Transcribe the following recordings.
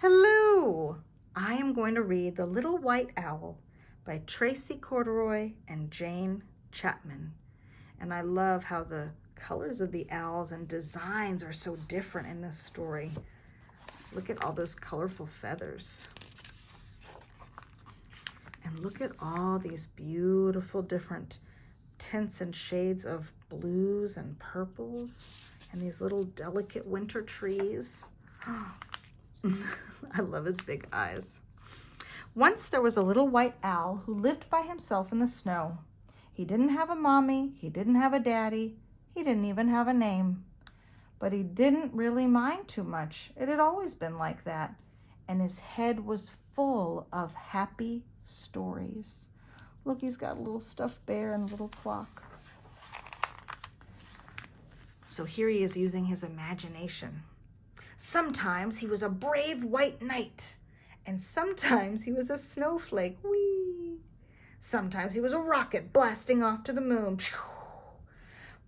Hello! I am going to read The Little White Owl by Tracy Corduroy and Jane Chapman. And I love how the colors of the owls and designs are so different in this story. Look at all those colorful feathers. And look at all these beautiful different tints and shades of blues and purples and these little delicate winter trees. I love his big eyes. Once there was a little white owl who lived by himself in the snow. He didn't have a mommy, he didn't have a daddy, he didn't even have a name. But he didn't really mind too much. It had always been like that. And his head was full of happy stories. Look, he's got a little stuffed bear and a little clock. So here he is using his imagination. Sometimes he was a brave white knight, and sometimes he was a snowflake. Whee! Sometimes he was a rocket blasting off to the moon.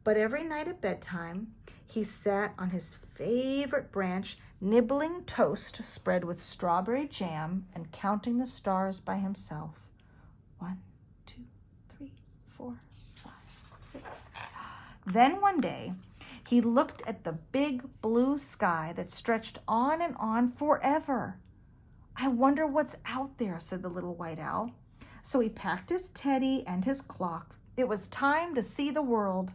But every night at bedtime, he sat on his favorite branch, nibbling toast spread with strawberry jam and counting the stars by himself. 1, 2, 3, 4, 5, 6. Then one day, he looked at the big blue sky that stretched on and on forever. I wonder what's out there, said the little white owl. So he packed his teddy and his clock. It was time to see the world.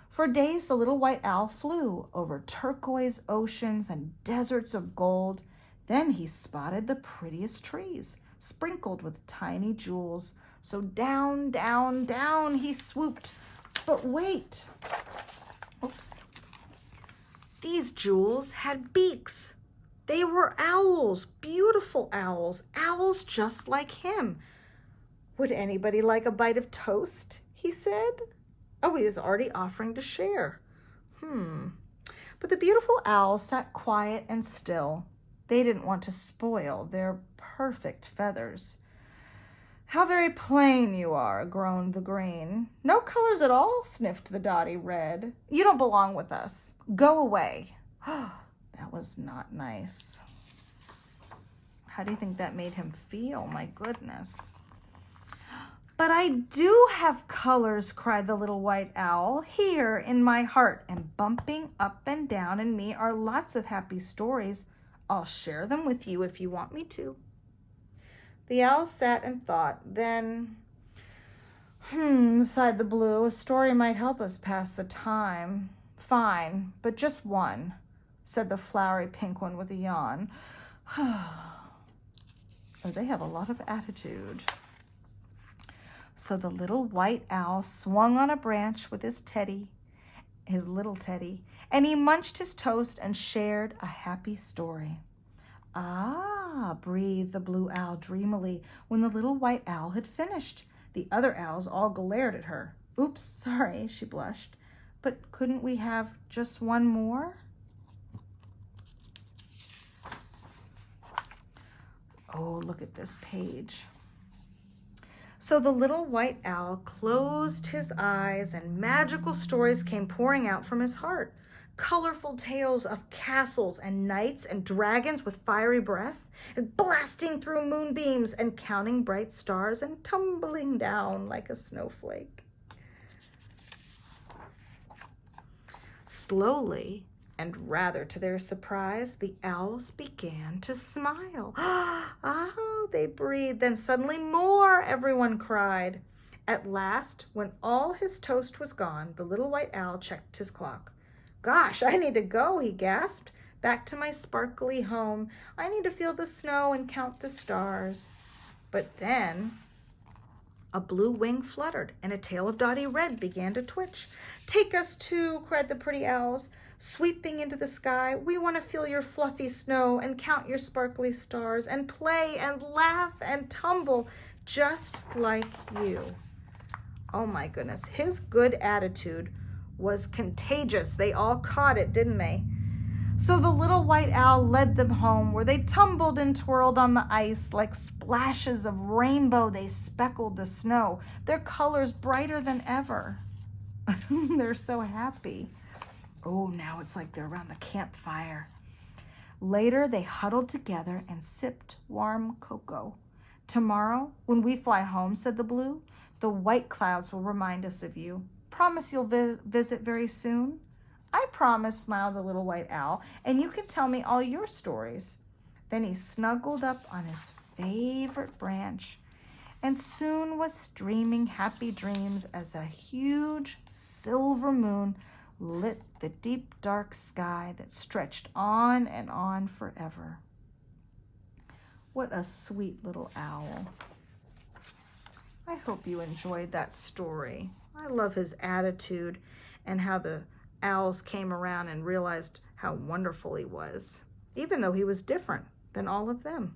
For days, the little white owl flew over turquoise oceans and deserts of gold. Then he spotted the prettiest trees, sprinkled with tiny jewels. So down, down, down he swooped. But wait. Oops. These jewels had beaks. They were owls, beautiful owls, owls just like him. Would anybody like a bite of toast? He said. Oh, he is already offering to share. But the beautiful owls sat quiet and still. They didn't want to spoil their perfect feathers. How very plain you are, groaned the green. No colors at all, sniffed the dotty red. You don't belong with us. Go away. That was not nice. How do you think that made him feel? My goodness. But I do have colors, cried the little white owl, here in my heart, and bumping up and down in me are lots of happy stories. I'll share them with you if you want me to. The owl sat and thought. Then, sighed the blue, a story might help us pass the time. Fine, but just one, said the flowery pink one with a yawn. Oh, they have a lot of attitude. So the little white owl swung on a branch with his teddy, his little teddy, and he munched his toast and shared a happy story. Ah, breathed the blue owl dreamily when the little white owl had finished. The other owls all glared at her. Oops, sorry, she blushed. But couldn't we have just one more? Oh, look at this page. So the little white owl closed his eyes and magical stories came pouring out from his heart. Colorful tales of castles and knights and dragons with fiery breath and blasting through moonbeams and counting bright stars and tumbling down like a snowflake. Slowly, and rather to their surprise, the owls began to smile. Ah, they breathed. Then suddenly more, everyone cried. At last, when all his toast was gone, the little white owl checked his clock. Gosh, I need to go, he gasped. Back to my sparkly home. I need to feel the snow and count the stars. But then a blue wing fluttered and a tail of dotty red began to twitch. Take us too, cried the pretty owls, sweeping into the sky. We want to feel your fluffy snow and count your sparkly stars and play and laugh and tumble just like you. Oh my goodness, his good attitude was contagious. They all caught it, didn't they? So the little white owl led them home, where they tumbled and twirled on the ice. Like splashes of rainbow, they speckled the snow, their colors brighter than ever. They're so happy. Oh, now it's like they're around the campfire. Later, they huddled together and sipped warm cocoa. Tomorrow, when we fly home, said the blue, the white clouds will remind us of you. Promise you'll visit very soon? I promise, smiled the little white owl, and you can tell me all your stories. Then he snuggled up on his favorite branch and soon was dreaming happy dreams as a huge silver moon lit the deep dark sky that stretched on and on forever. What a sweet little owl. I hope you enjoyed that story. I love his attitude and how the owls came around and realized how wonderful he was, even though he was different than all of them.